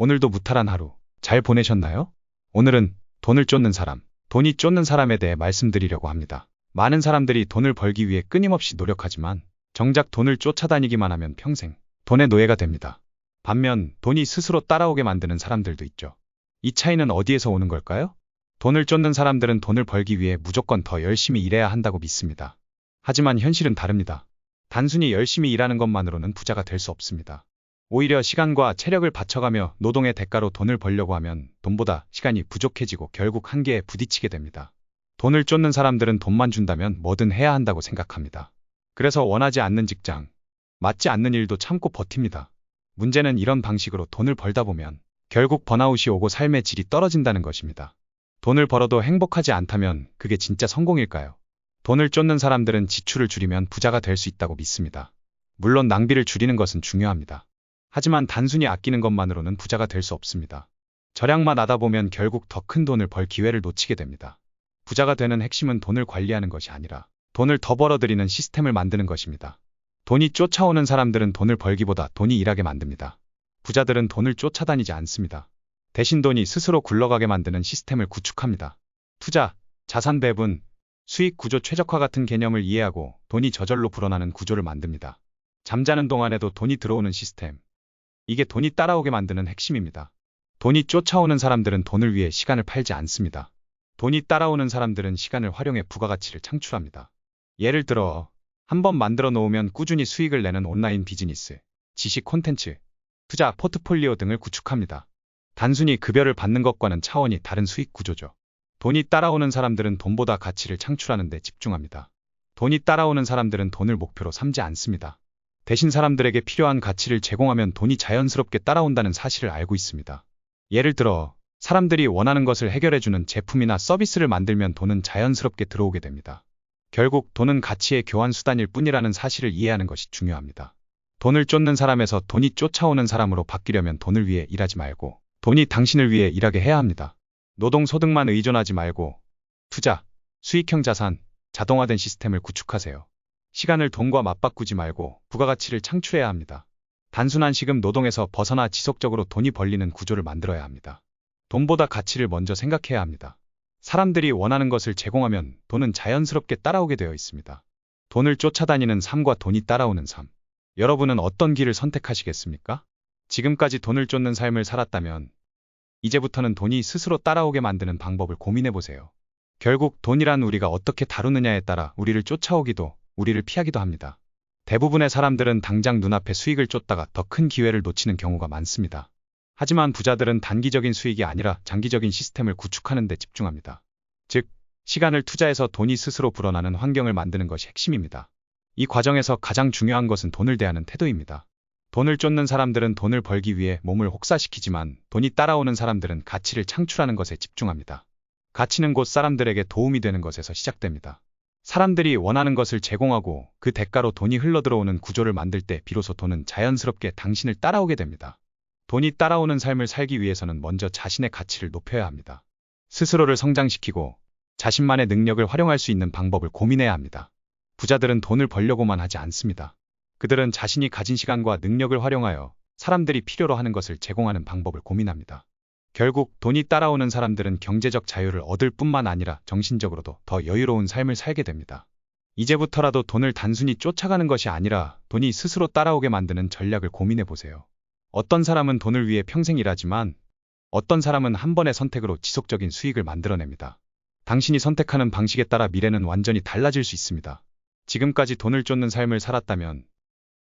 오늘도 무탈한 하루 잘 보내셨나요? 오늘은 돈을 쫓는 사람, 돈이 쫓는 사람에 대해 말씀드리려고 합니다. 많은 사람들이 돈을 벌기 위해 끊임없이 노력하지만 정작 돈을 쫓아다니기만 하면 평생 돈의 노예가 됩니다. 반면 돈이 스스로 따라오게 만드는 사람들도 있죠. 이 차이는 어디에서 오는 걸까요? 돈을 쫓는 사람들은 돈을 벌기 위해 무조건 더 열심히 일해야 한다고 믿습니다. 하지만 현실은 다릅니다. 단순히 열심히 일하는 것만으로는 부자가 될 수 없습니다. 오히려 시간과 체력을 바쳐가며 노동의 대가로 돈을 벌려고 하면 돈보다 시간이 부족해지고 결국 한계에 부딪히게 됩니다. 돈을 쫓는 사람들은 돈만 준다면 뭐든 해야 한다고 생각합니다. 그래서 원하지 않는 직장, 맞지 않는 일도 참고 버팁니다. 문제는 이런 방식으로 돈을 벌다 보면 결국 번아웃이 오고 삶의 질이 떨어진다는 것입니다. 돈을 벌어도 행복하지 않다면 그게 진짜 성공일까요? 돈을 쫓는 사람들은 지출을 줄이면 부자가 될 수 있다고 믿습니다. 물론 낭비를 줄이는 것은 중요합니다. 하지만 단순히 아끼는 것만으로는 부자가 될 수 없습니다. 절약만 하다 보면 결국 더 큰 돈을 벌 기회를 놓치게 됩니다. 부자가 되는 핵심은 돈을 관리하는 것이 아니라 돈을 더 벌어들이는 시스템을 만드는 것입니다. 돈이 쫓아오는 사람들은 돈을 벌기보다 돈이 일하게 만듭니다. 부자들은 돈을 쫓아다니지 않습니다. 대신 돈이 스스로 굴러가게 만드는 시스템을 구축합니다. 투자, 자산 배분, 수익 구조 최적화 같은 개념을 이해하고 돈이 저절로 불어나는 구조를 만듭니다. 잠자는 동안에도 돈이 들어오는 시스템. 이게 돈이 따라오게 만드는 핵심입니다. 돈이 쫓아오는 사람들은 돈을 위해 시간을 팔지 않습니다. 돈이 따라오는 사람들은 시간을 활용해 부가가치를 창출합니다. 예를 들어 한번 만들어 놓으면 꾸준히 수익을 내는 온라인 비즈니스, 지식 콘텐츠, 투자 포트폴리오 등을 구축합니다. 단순히 급여를 받는 것과는 차원이 다른 수익 구조죠. 돈이 따라오는 사람들은 돈보다 가치를 창출하는 데 집중합니다. 돈이 따라오는 사람들은 돈을 목표로 삼지 않습니다. 대신 사람들에게 필요한 가치를 제공하면 돈이 자연스럽게 따라온다는 사실을 알고 있습니다. 예를 들어 사람들이 원하는 것을 해결해주는 제품이나 서비스를 만들면 돈은 자연스럽게 들어오게 됩니다. 결국 돈은 가치의 교환 수단일 뿐이라는 사실을 이해하는 것이 중요합니다. 돈을 쫓는 사람에서 돈이 쫓아오는 사람으로 바뀌려면 돈을 위해 일하지 말고 돈이 당신을 위해 일하게 해야 합니다. 노동 소득만 의존하지 말고 투자, 수익형 자산, 자동화된 시스템을 구축하세요. 시간을 돈과 맞바꾸지 말고 부가가치를 창출해야 합니다. 단순한 시급 노동에서 벗어나 지속적으로 돈이 벌리는 구조를 만들어야 합니다. 돈보다 가치를 먼저 생각해야 합니다. 사람들이 원하는 것을 제공하면 돈은 자연스럽게 따라오게 되어 있습니다. 돈을 쫓아다니는 삶과 돈이 따라오는 삶. 여러분은 어떤 길을 선택하시겠습니까? 지금까지 돈을 쫓는 삶을 살았다면 이제부터는 돈이 스스로 따라오게 만드는 방법을 고민해보세요. 결국 돈이란 우리가 어떻게 다루느냐에 따라 우리를 쫓아오기도 우리를 피하기도 합니다. 대부분의 사람들은 당장 눈앞의 수익을 쫓다가 더 큰 기회를 놓치는 경우가 많습니다. 하지만 부자들은 단기적인 수익이 아니라 장기적인 시스템을 구축하는 데 집중합니다. 즉, 시간을 투자해서 돈이 스스로 불어나는 환경을 만드는 것이 핵심입니다. 이 과정에서 가장 중요한 것은 돈을 대하는 태도입니다. 돈을 쫓는 사람들은 돈을 벌기 위해 몸을 혹사시키지만 돈이 따라오는 사람들은 가치를 창출하는 것에 집중합니다. 가치는 곧 사람들에게 도움이 되는 것에서 시작됩니다. 사람들이 원하는 것을 제공하고 그 대가로 돈이 흘러들어오는 구조를 만들 때 비로소 돈은 자연스럽게 당신을 따라오게 됩니다. 돈이 따라오는 삶을 살기 위해서는 먼저 자신의 가치를 높여야 합니다. 스스로를 성장시키고 자신만의 능력을 활용할 수 있는 방법을 고민해야 합니다. 부자들은 돈을 벌려고만 하지 않습니다. 그들은 자신이 가진 시간과 능력을 활용하여 사람들이 필요로 하는 것을 제공하는 방법을 고민합니다. 결국 돈이 따라오는 사람들은 경제적 자유를 얻을 뿐만 아니라 정신적으로도 더 여유로운 삶을 살게 됩니다. 이제부터라도 돈을 단순히 쫓아가는 것이 아니라 돈이 스스로 따라오게 만드는 전략을 고민해 보세요. 어떤 사람은 돈을 위해 평생 일하지만 어떤 사람은 한 번의 선택으로 지속적인 수익을 만들어냅니다. 당신이 선택하는 방식에 따라 미래는 완전히 달라질 수 있습니다. 지금까지 돈을 쫓는 삶을 살았다면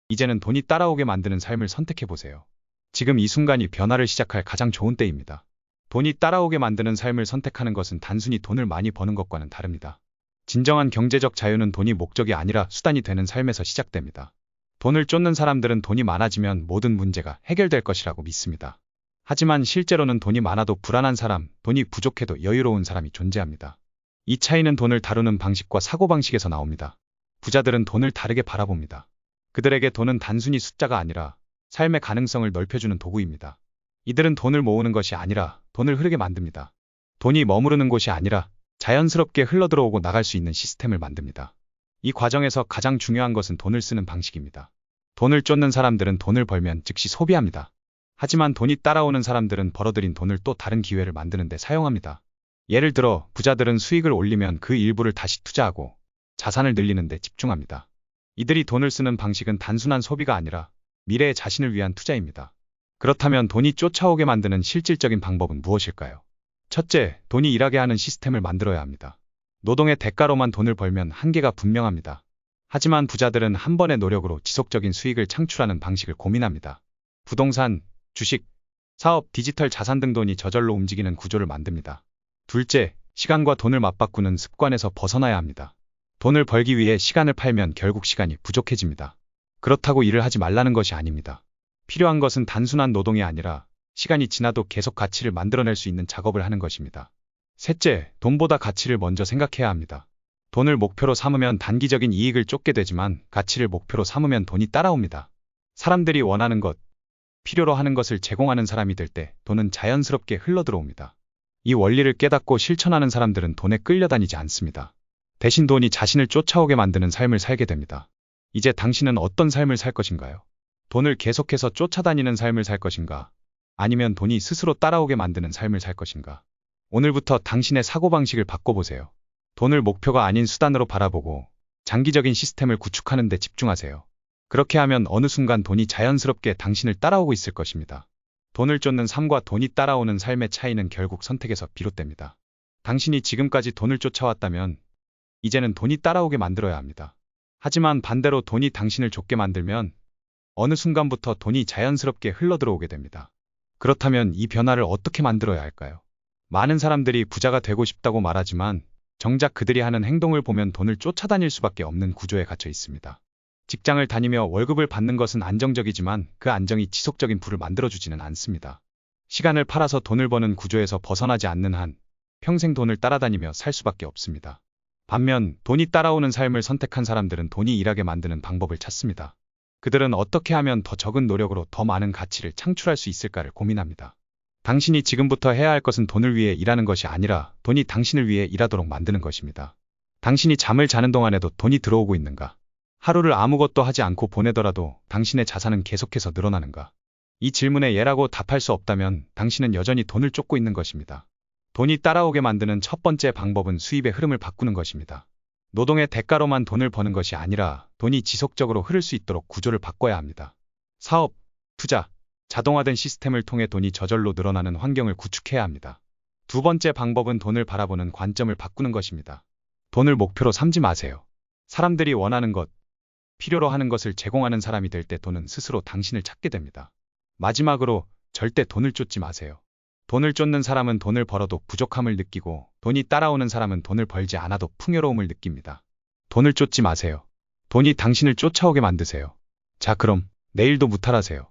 이제는 돈이 따라오게 만드는 삶을 선택해 보세요. 지금 이 순간이 변화를 시작할 가장 좋은 때입니다. 돈이 따라오게 만드는 삶을 선택하는 것은 단순히 돈을 많이 버는 것과는 다릅니다. 진정한 경제적 자유는 돈이 목적이 아니라 수단이 되는 삶에서 시작됩니다. 돈을 쫓는 사람들은 돈이 많아지면 모든 문제가 해결될 것이라고 믿습니다. 하지만 실제로는 돈이 많아도 불안한 사람, 돈이 부족해도 여유로운 사람이 존재합니다. 이 차이는 돈을 다루는 방식과 사고방식에서 나옵니다. 부자들은 돈을 다르게 바라봅니다. 그들에게 돈은 단순히 숫자가 아니라 삶의 가능성을 넓혀주는 도구입니다. 이들은 돈을 모으는 것이 아니라 돈을 흐르게 만듭니다. 돈이 머무르는 곳이 아니라 자연스럽게 흘러들어오고 나갈 수 있는 시스템을 만듭니다. 이 과정에서 가장 중요한 것은 돈을 쓰는 방식입니다. 돈을 쫓는 사람들은 돈을 벌면 즉시 소비합니다. 하지만 돈이 따라오는 사람들은 벌어들인 돈을 또 다른 기회를 만드는 데 사용합니다. 예를 들어 부자들은 수익을 올리면 그 일부를 다시 투자하고 자산을 늘리는 데 집중합니다. 이들이 돈을 쓰는 방식은 단순한 소비가 아니라 미래의 자신을 위한 투자입니다. 그렇다면 돈이 쫓아오게 만드는 실질적인 방법은 무엇일까요? 첫째, 돈이 일하게 하는 시스템을 만들어야 합니다. 노동의 대가로만 돈을 벌면 한계가 분명합니다. 하지만 부자들은 한 번의 노력으로 지속적인 수익을 창출하는 방식을 고민합니다. 부동산, 주식, 사업, 디지털 자산 등 돈이 저절로 움직이는 구조를 만듭니다. 둘째, 시간과 돈을 맞바꾸는 습관에서 벗어나야 합니다. 돈을 벌기 위해 시간을 팔면 결국 시간이 부족해집니다. 그렇다고 일을 하지 말라는 것이 아닙니다. 필요한 것은 단순한 노동이 아니라 시간이 지나도 계속 가치를 만들어낼 수 있는 작업을 하는 것입니다. 셋째, 돈보다 가치를 먼저 생각해야 합니다. 돈을 목표로 삼으면 단기적인 이익을 쫓게 되지만 가치를 목표로 삼으면 돈이 따라옵니다. 사람들이 원하는 것, 필요로 하는 것을 제공하는 사람이 될 때 돈은 자연스럽게 흘러들어옵니다. 이 원리를 깨닫고 실천하는 사람들은 돈에 끌려다니지 않습니다. 대신 돈이 자신을 쫓아오게 만드는 삶을 살게 됩니다. 이제 당신은 어떤 삶을 살 것인가요? 돈을 계속해서 쫓아다니는 삶을 살 것인가? 아니면 돈이 스스로 따라오게 만드는 삶을 살 것인가? 오늘부터 당신의 사고방식을 바꿔보세요. 돈을 목표가 아닌 수단으로 바라보고 장기적인 시스템을 구축하는 데 집중하세요. 그렇게 하면 어느 순간 돈이 자연스럽게 당신을 따라오고 있을 것입니다. 돈을 쫓는 삶과 돈이 따라오는 삶의 차이는 결국 선택에서 비롯됩니다. 당신이 지금까지 돈을 쫓아왔다면 이제는 돈이 따라오게 만들어야 합니다. 하지만 반대로 돈이 당신을 쫓게 만들면 어느 순간부터 돈이 자연스럽게 흘러들어오게 됩니다. 그렇다면 이 변화를 어떻게 만들어야 할까요? 많은 사람들이 부자가 되고 싶다고 말하지만 정작 그들이 하는 행동을 보면 돈을 쫓아다닐 수밖에 없는 구조에 갇혀 있습니다. 직장을 다니며 월급을 받는 것은 안정적이지만 그 안정이 지속적인 부를 만들어주지는 않습니다. 시간을 팔아서 돈을 버는 구조에서 벗어나지 않는 한 평생 돈을 따라다니며 살 수밖에 없습니다. 반면 돈이 따라오는 삶을 선택한 사람들은 돈이 일하게 만드는 방법을 찾습니다. 그들은 어떻게 하면 더 적은 노력으로 더 많은 가치를 창출할 수 있을까를 고민합니다. 당신이 지금부터 해야 할 것은 돈을 위해 일하는 것이 아니라 돈이 당신을 위해 일하도록 만드는 것입니다. 당신이 잠을 자는 동안에도 돈이 들어오고 있는가? 하루를 아무것도 하지 않고 보내더라도 당신의 자산은 계속해서 늘어나는가? 이 질문에 예라고 답할 수 없다면 당신은 여전히 돈을 쫓고 있는 것입니다. 돈이 따라오게 만드는 첫 번째 방법은 수입의 흐름을 바꾸는 것입니다. 노동의 대가로만 돈을 버는 것이 아니라 돈이 지속적으로 흐를 수 있도록 구조를 바꿔야 합니다. 사업, 투자, 자동화된 시스템을 통해 돈이 저절로 늘어나는 환경을 구축해야 합니다. 두 번째 방법은 돈을 바라보는 관점을 바꾸는 것입니다. 돈을 목표로 삼지 마세요. 사람들이 원하는 것, 필요로 하는 것을 제공하는 사람이 될 때 돈은 스스로 당신을 찾게 됩니다. 마지막으로 절대 돈을 쫓지 마세요. 돈을 쫓는 사람은 돈을 벌어도 부족함을 느끼고 돈이 따라오는 사람은 돈을 벌지 않아도 풍요로움을 느낍니다. 돈을 쫓지 마세요. 돈이 당신을 쫓아오게 만드세요. 자, 그럼 내일도 무탈하세요.